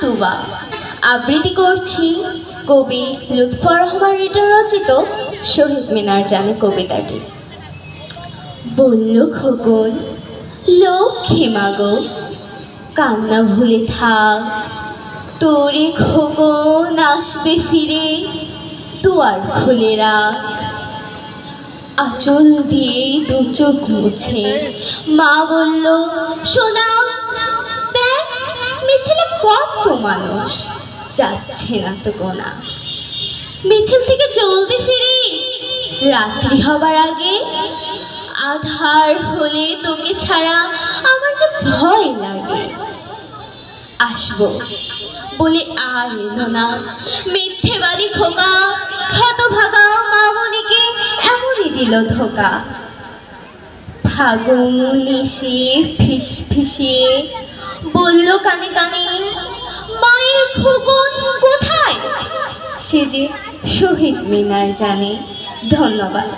তুবা আবৃত্তি করছি কবি লুৎফর রহমান রিটন রচিত শহীদ মিনার জানে কবিতাটি। বলল খোকন, লক্ষ্মী মাগো কান্না ভুলে থাক, তোরে খোকন আসবে ফিরে, দুয়ার খুলে রাখ। আঁচল দিয়ে দু চোখ মুছে মা বলল, সোনা দেখ মিছিলে কত মানুষ, যাচ্ছে না তো গোনা। মিছিল থেকে জলদি ফিরিস, রাত্রি হবার আগে, আধার হলে তোকে ছাড়া আমার যে ভয় লাগে। আসবো বলে আর এলো না, মিথ্যেবাদী খোকা, হতভাগা মামনিকে এমনই দিল ধোকা। ফাগুন এসে ফিস ফিসিয়ে বলল কানে কানে, মায়ের খোকন কোথায়? সে যে শহীদ মিনার জানে। ধন্যবাদ।